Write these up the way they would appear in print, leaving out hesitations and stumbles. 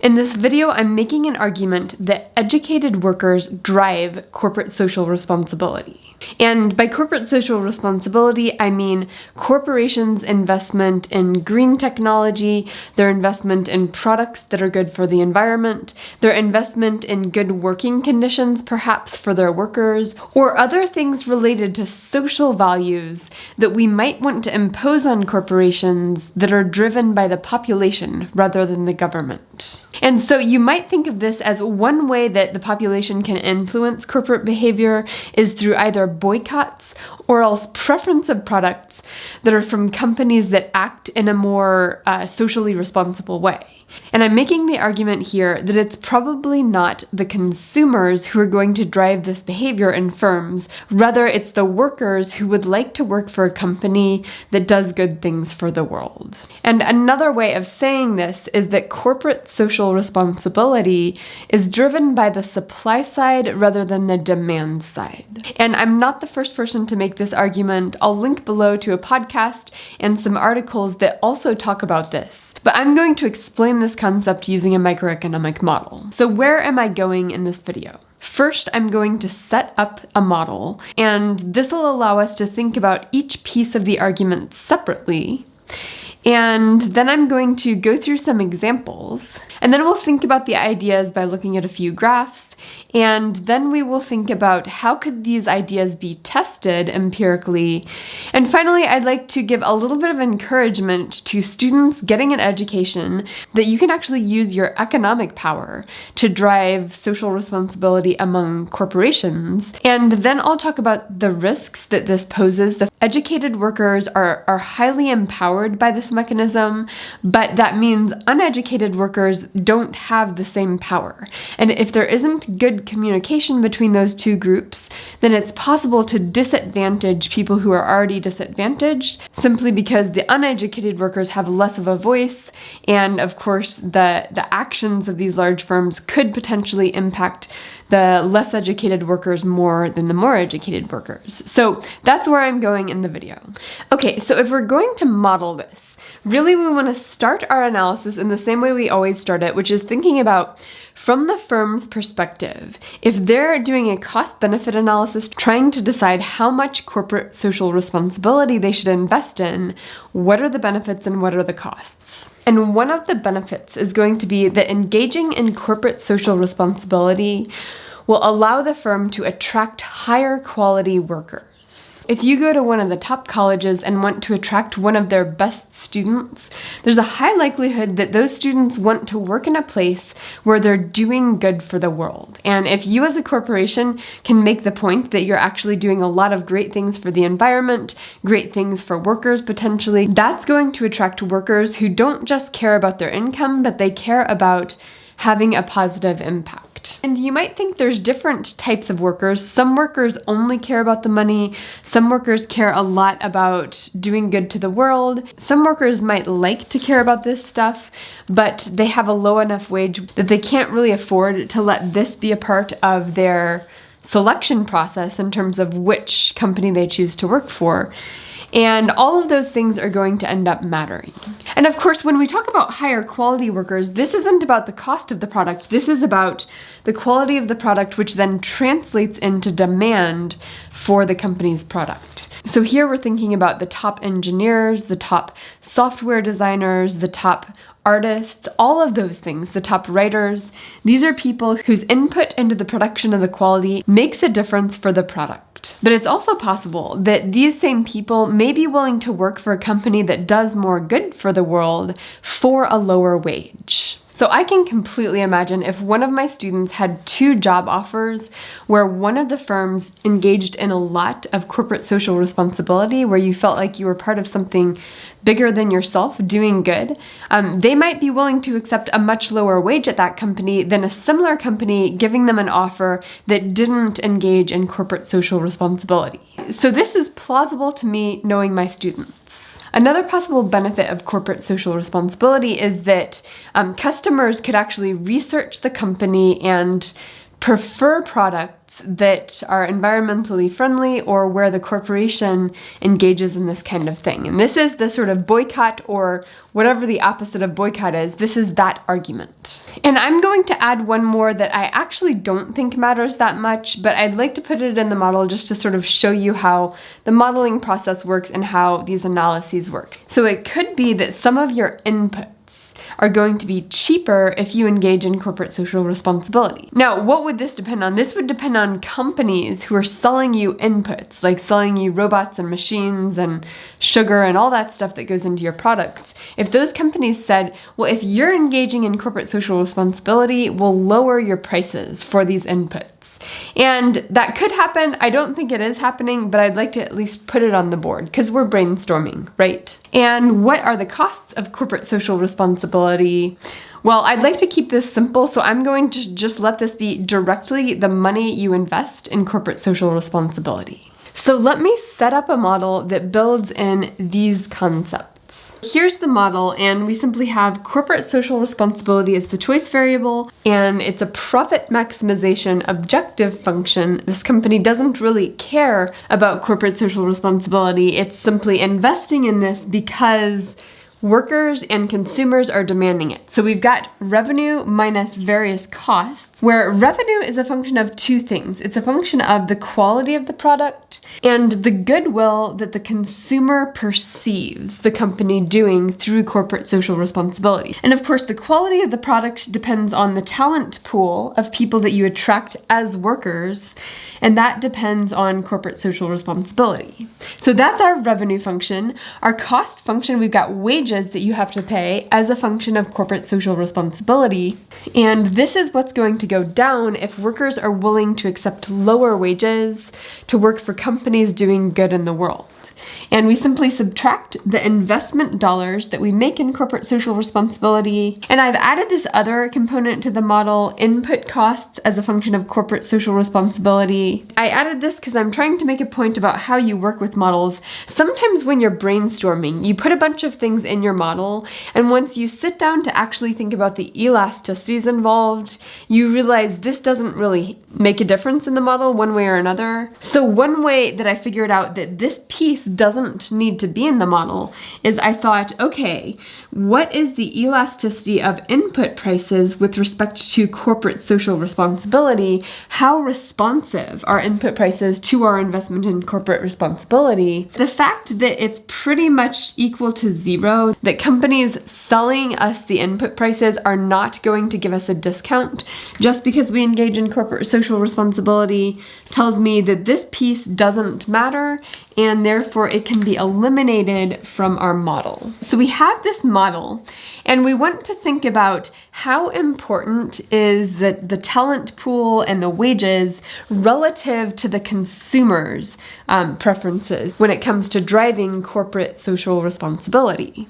In this video, I'm making an argument that educated workers drive corporate social responsibility. And by corporate social responsibility, I mean corporations' investment in green technology, their investment in products that are good for the environment, their investment in good working conditions, perhaps for their workers, or other things related to social values that we might want to impose on corporations that are driven by the population rather than the government. And so you might think of this as one way that the population can influence corporate behavior is through either boycotts or else preference of products that are from companies that act in a more socially responsible way. And I'm making the argument here that it's probably not the consumers who are going to drive this behavior in firms. Rather, it's the workers who would like to work for a company that does good things for the world. And another way of saying this is that corporate social responsibility is driven by the supply side rather than the demand side. And I'm not the first person to make this argument. I'll link below to a podcast and some articles that also talk about this. But I'm going to explain this concept using a microeconomic model. So where am I going in this video? First, I'm going to set up a model, and this will allow us to think about each piece of the argument separately. And then I'm going to go through some examples, and then we'll think about the ideas by looking at a few graphs, and then we will think about how could these ideas be tested empirically. And finally, I'd like to give a little bit of encouragement to students getting an education that you can actually use your economic power to drive social responsibility among corporations. And then I'll talk about the risks that this poses. The educated workers are highly empowered by this mechanism, but that means uneducated workers don't have the same power. And if there isn't good communication between those two groups, then it's possible to disadvantage people who are already disadvantaged simply because the uneducated workers have less of a voice, and of course the actions of these large firms could potentially impact the less educated workers more than the more educated workers. So that's where I'm going in the video. Okay, so if we're going to model this, really we want to start our analysis in the same way we always start it, which is thinking about from the firm's perspective. If they're doing a cost-benefit analysis, trying to decide how much corporate social responsibility they should invest in, what are the benefits and what are the costs? And one of the benefits is going to be that engaging in corporate social responsibility will allow the firm to attract higher quality workers. If you go to one of the top colleges and want to attract one of their best students, there's a high likelihood that those students want to work in a place where they're doing good for the world. And if you as a corporation can make the point that you're actually doing a lot of great things for the environment, great things for workers potentially, that's going to attract workers who don't just care about their income, but they care about having a positive impact. And you might think there's different types of workers. Some workers only care about the money. Some workers care a lot about doing good to the world. Some workers might like to care about this stuff, but they have a low enough wage that they can't really afford to let this be a part of their selection process in terms of which company they choose to work for. And all of those things are going to end up mattering. And of course, when we talk about higher quality workers, this isn't about the cost of the product. This is about the quality of the product, which then translates into demand for the company's product. So here we're thinking about the top engineers, the top software designers, the top artists, all of those things, the top writers. These are people whose input into the production of the quality makes a difference for the product. But it's also possible that these same people may be willing to work for a company that does more good for the world for a lower wage. So I can completely imagine if one of my students had 2 job offers where one of the firms engaged in a lot of corporate social responsibility, where you felt like you were part of something bigger than yourself doing good, they might be willing to accept a much lower wage at that company than a similar company giving them an offer that didn't engage in corporate social responsibility. So this is plausible to me knowing my students. Another possible benefit of corporate social responsibility is that customers could actually research the company and prefer products products that are environmentally friendly or where the corporation engages in this kind of thing. And this is the sort of boycott, or whatever the opposite of boycott is. This is that argument. And I'm going to add one more that I actually don't think matters that much, but I'd like to put it in the model just to sort of show you how the modeling process works and how these analyses work. So it could be that some of your inputs are going to be cheaper if you engage in corporate social responsibility. Now, what would this depend on? This would depend on companies who are selling you inputs, like selling you robots and machines and sugar and all that stuff that goes into your products. If those companies said, well, if you're engaging in corporate social responsibility, we'll lower your prices for these inputs. And that could happen. I don't think it is happening, but I'd like to at least put it on the board because we're brainstorming, right? And what are the costs of corporate social responsibility? Well, I'd like to keep this simple, so I'm going to just let this be directly the money you invest in corporate social responsibility. So let me set up a model that builds in these concepts. Here's the model, and we simply have corporate social responsibility as the choice variable, and it's a profit maximization objective function. This company doesn't really care about corporate social responsibility. It's simply investing in this because workers and consumers are demanding it. So we've got revenue minus various costs, where revenue is a function of two things. It's a function of the quality of the product and the goodwill that the consumer perceives the company doing through corporate social responsibility. And of course, the quality of the product depends on the talent pool of people that you attract as workers, and that depends on corporate social responsibility. So that's our revenue function. Our cost function, we've got wages that you have to pay as a function of corporate social responsibility. And this is what's going to go down if workers are willing to accept lower wages to work for companies doing good in the world. And we simply subtract the investment dollars that we make in corporate social responsibility. And I've added this other component to the model, input costs as a function of corporate social responsibility. I added this because I'm trying to make a point about how you work with models. Sometimes when you're brainstorming, you put a bunch of things in your model, and once you sit down to actually think about the elasticities involved, you realize this doesn't really make a difference in the model one way or another. So one way that I figured out that this piece doesn't need to be in the model is I thought, okay, what is the elasticity of input prices with respect to corporate social responsibility? How responsive are input prices to our investment in corporate responsibility? The fact that it's pretty much equal to zero, that companies selling us the input prices are not going to give us a discount just because we engage in corporate social responsibility, tells me that this piece doesn't matter, and therefore it can be eliminated from our model. So we have this model, and we want to think about how important is the talent pool and the wages relative to the consumer's preferences when it comes to driving corporate social responsibility.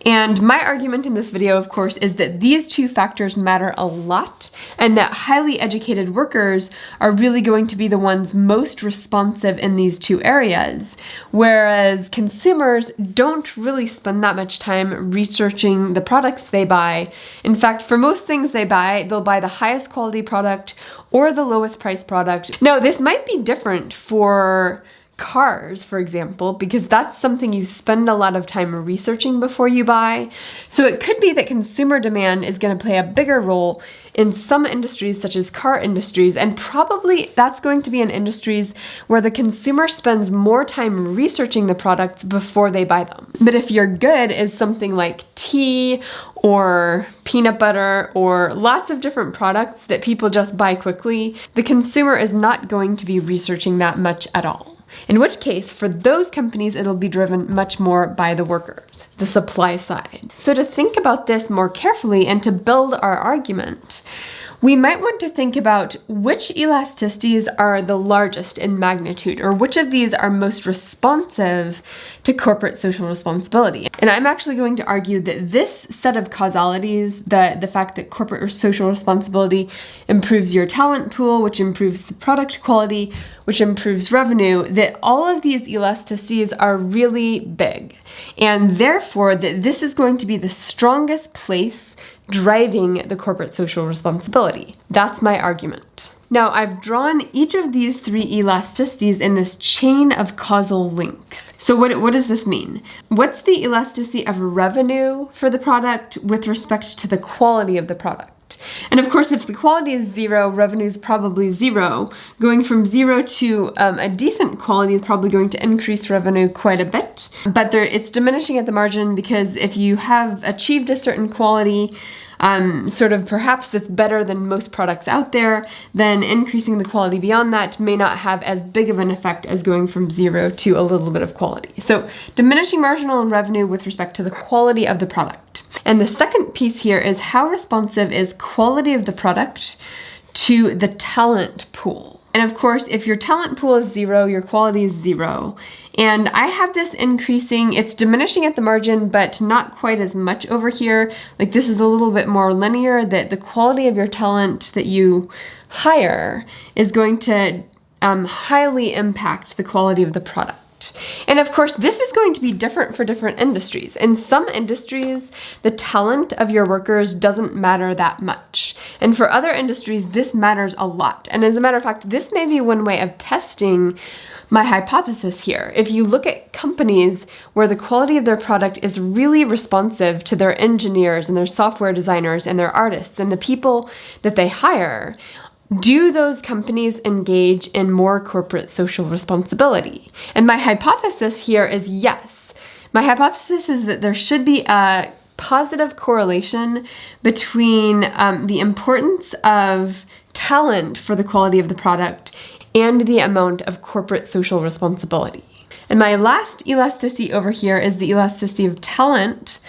And my argument in this video, of course, is that these two factors matter a lot, and that highly educated workers are really going to be the ones most responsive in these two areas, whereas consumers don't really spend that much time researching the products they buy. In fact, for most things they buy, they'll buy the highest quality product or the lowest price product. Now, this might be different for cars, for example, because that's something you spend a lot of time researching before you buy. So it could be that consumer demand is going to play a bigger role in some industries, such as car industries, and probably that's going to be in industries where the consumer spends more time researching the products before they buy them. But if your good is something like tea or peanut butter or lots of different products that people just buy quickly, the consumer is not going to be researching that much at all. In which case, for those companies, it'll be driven much more by the workers, the supply side. So to think about this more carefully and to build our argument, we might want to think about which elasticities are the largest in magnitude, or which of these are most responsive to corporate social responsibility. And I'm actually going to argue that this set of causalities, the fact that corporate social responsibility improves your talent pool, which improves the product quality, which improves revenue, that all of these elasticities are really big. And therefore, that this is going to be the strongest place driving the corporate social responsibility. That's my argument. Now, I've drawn each of these three elasticities in this chain of causal links. So what does this mean? What's the elasticity of revenue for the product with respect to the quality of the product? And of course, if the quality is 0, revenue is probably 0. Going from 0 to a decent quality is probably going to increase revenue quite a bit. But it's diminishing at the margin because if you have achieved a certain quality, sort of perhaps that's better than most products out there, then increasing the quality beyond that may not have as big of an effect as going from 0 to a little bit of quality. So diminishing marginal revenue with respect to the quality of the product. And the second piece here is how responsive is quality of the product to the talent pool. And of course, if your talent pool is 0, your quality is 0. And I have this increasing, it's diminishing at the margin, but not quite as much over here. Like this is a little bit more linear, that the quality of your talent that you hire is going to highly impact the quality of the product. And of course, this is going to be different for different industries. In some industries, the talent of your workers doesn't matter that much. And for other industries, this matters a lot. And as a matter of fact, this may be one way of testing my hypothesis here. If you look at companies where the quality of their product is really responsive to their engineers and their software designers and their artists and the people that they hire, do those companies engage in more corporate social responsibility? And my hypothesis here is yes. My hypothesis is that there should be a positive correlation between the importance of talent for the quality of the product and the amount of corporate social responsibility. And my last elasticity over here is the elasticity of talent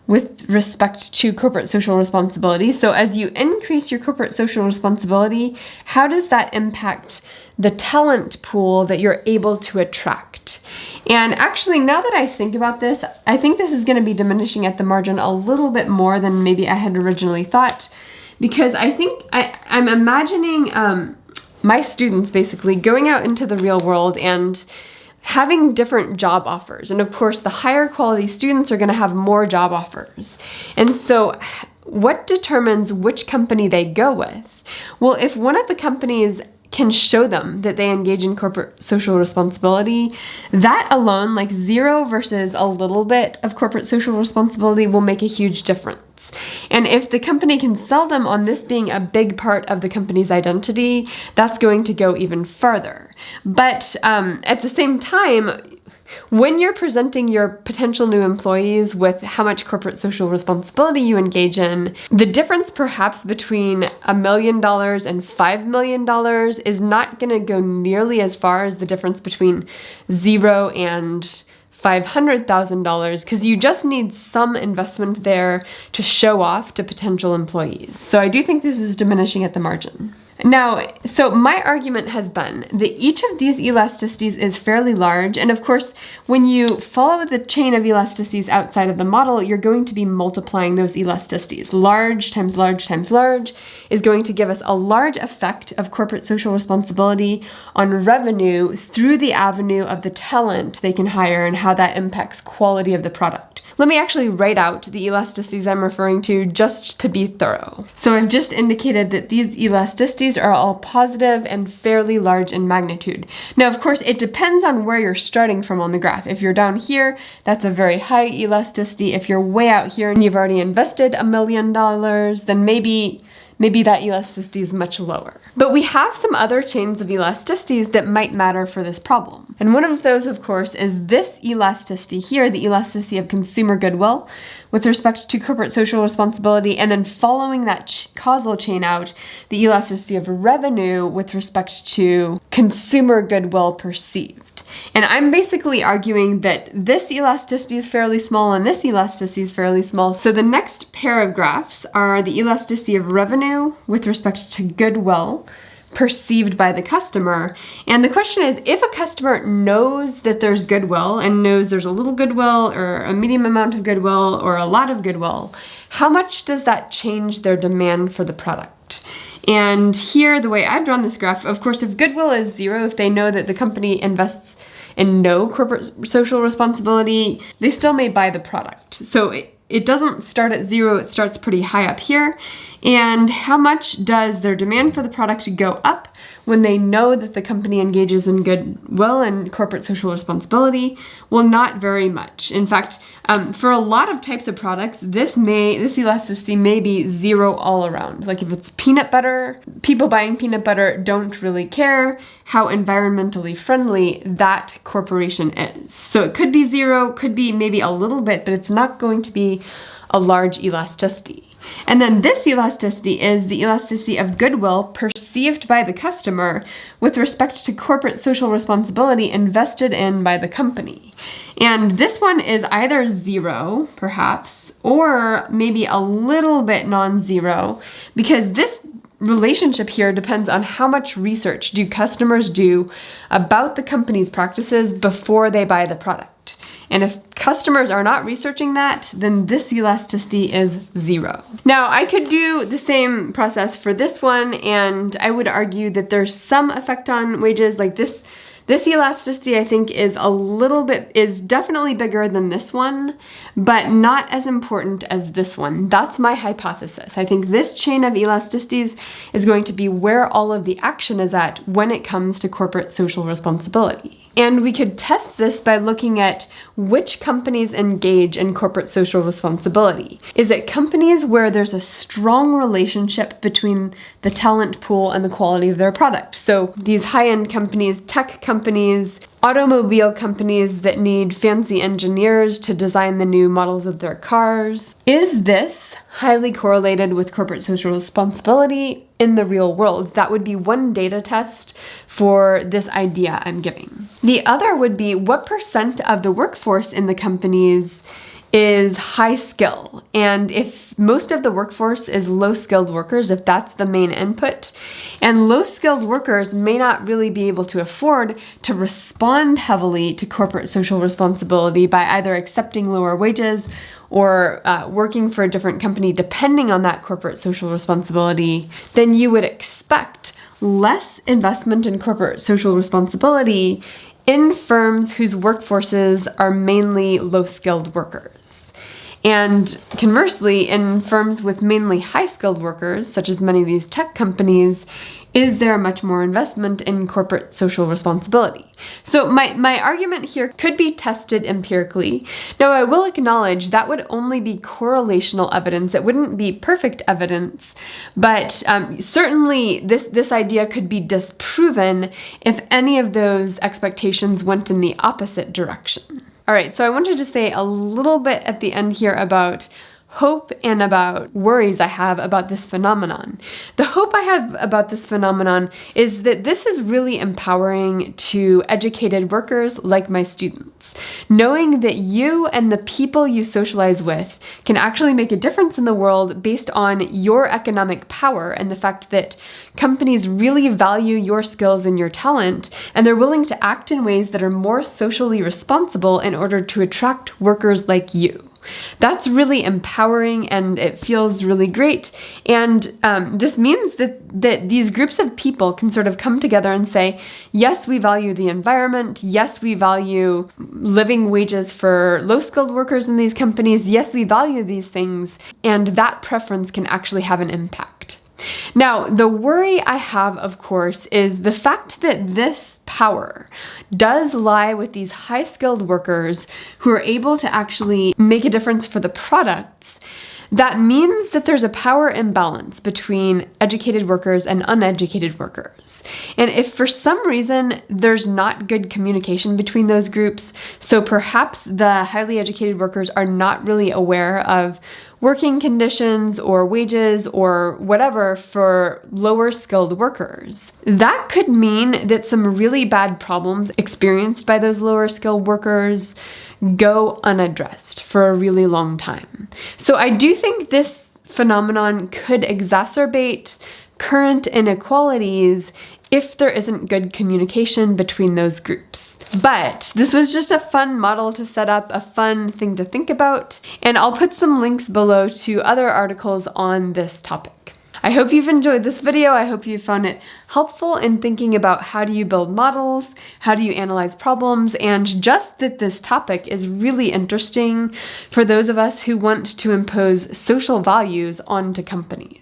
with respect to corporate social responsibility. So as you increase your corporate social responsibility, how does that impact the talent pool that you're able to attract? And actually, now that I think about this, I think this is going to be diminishing at the margin a little bit more than maybe I had originally thought, because I think I'm imagining my students basically going out into the real world and having different job offers. And of course, the higher quality students are going to have more job offers. And so what determines which company they go with? Well, if one of the companies can show them that they engage in corporate social responsibility, that alone, like 0 versus a little bit of corporate social responsibility, will make a huge difference. And if the company can sell them on this being a big part of the company's identity, that's going to go even further. But at the same time, when you're presenting your potential new employees with how much corporate social responsibility you engage in, the difference perhaps between $1 million and $5 million is not going to go nearly as far as the difference between 0 and $500,000, because you just need some investment there to show off to potential employees. So I do think this is diminishing at the margin. Now, so my argument has been that each of these elasticities is fairly large, and of course, when you follow the chain of elasticities outside of the model, you're going to be multiplying those elasticities. Large times large times large is going to give us a large effect of corporate social responsibility on revenue through the avenue of the talent they can hire and how that impacts quality of the product. Let me actually write out the elasticities I'm referring to just to be thorough. So I've just indicated that these elasticities are all positive and fairly large in magnitude. Now, of course, it depends on where you're starting from on the graph. If you're down here, that's a very high elasticity. If you're way out here and you've already invested $1 million, then maybe that elasticity is much lower. But we have some other chains of elasticities that might matter for this problem. And one of those, of course, is this elasticity here, the elasticity of consumer goodwill with respect to corporate social responsibility, and then following that causal chain out, the elasticity of revenue with respect to consumer goodwill perceived. And I'm basically arguing that this elasticity is fairly small and this elasticity is fairly small. So the next pair of graphs are the elasticity of revenue with respect to goodwill perceived by the customer. And the question is, if a customer knows that there's goodwill and knows there's a little goodwill or a medium amount of goodwill or a lot of goodwill, how much does that change their demand for the product? And here, the way I've drawn this graph, of course, if goodwill is 0, if they know that the company invests in no corporate social responsibility, they still may buy the product. So it doesn't start at 0, it starts pretty high up here. And how much does their demand for the product go up when they know that the company engages in goodwill and corporate social responsibility? Well, not very much. In fact, for a lot of types of products, this elasticity may be zero all around. Like if it's peanut butter, people buying peanut butter don't really care how environmentally friendly that corporation is. So it could be zero, could be maybe a little bit, but it's not going to be a large elasticity. And then this elasticity is the elasticity of goodwill perceived by the customer with respect to corporate social responsibility invested in by the company. And this one is either zero, perhaps, or maybe a little bit non-zero, because this relationship here depends on how much research do customers do about the company's practices before they buy the product. And if customers are not researching that, then this elasticity is zero. Now, I could do the same process for this one, and I would argue that there's some effect on wages. Like this elasticity, I think, is definitely bigger than this one, but not as important as this one. That's my hypothesis. I think this chain of elasticities is going to be where all of the action is at when it comes to corporate social responsibility. And we could test this by looking at which companies engage in corporate social responsibility. Is it companies where there's a strong relationship between the talent pool and the quality of their product? So these high-end companies, tech companies, automobile companies that need fancy engineers to design the new models of their cars. Is this highly correlated with corporate social responsibility in the real world? That would be one data test for this idea I'm giving. The other would be what % of the workforce in the companies is high skill. And if most of the workforce is low skilled workers, if that's the main input, and low skilled workers may not really be able to afford to respond heavily to corporate social responsibility by either accepting lower wages or working for a different company depending on that corporate social responsibility, then you would expect less investment in corporate social responsibility in firms whose workforces are mainly low-skilled workers. And conversely, in firms with mainly high-skilled workers, such as many of these tech companies, is there much more investment in corporate social responsibility? So my argument here could be tested empirically. Now, I will acknowledge that would only be correlational evidence. It wouldn't be perfect evidence, but certainly this idea could be disproven if any of those expectations went in the opposite direction. All right, so I wanted to say a little bit at the end here about hope and about worries I have about this phenomenon. The hope I have about this phenomenon is that this is really empowering to educated workers like my students. Knowing that you and the people you socialize with can actually make a difference in the world based on your economic power and the fact that companies really value your skills and your talent, and they're willing to act in ways that are more socially responsible in order to attract workers like you. That's really empowering and it feels really great. And this means that these groups of people can sort of come together and say, yes, we value the environment. Yes, we value living wages for low-skilled workers in these companies. Yes, we value these things. And that preference can actually have an impact. Now, the worry I have, of course, is the fact that this power does lie with these high-skilled workers who are able to actually make a difference for the products. That means that there's a power imbalance between educated workers and uneducated workers. And if for some reason there's not good communication between those groups, so perhaps the highly educated workers are not really aware of working conditions or wages or whatever for lower skilled workers, that could mean that some really bad problems experienced by those lower skilled workers go unaddressed for a really long time. So I do think this phenomenon could exacerbate current inequalities if there isn't good communication between those groups. But this was just a fun model to set up, a fun thing to think about, and I'll put some links below to other articles on this topic. I hope you've enjoyed this video. I hope you found it helpful in thinking about how do you build models, how do you analyze problems, and just that this topic is really interesting for those of us who want to impose social values onto companies.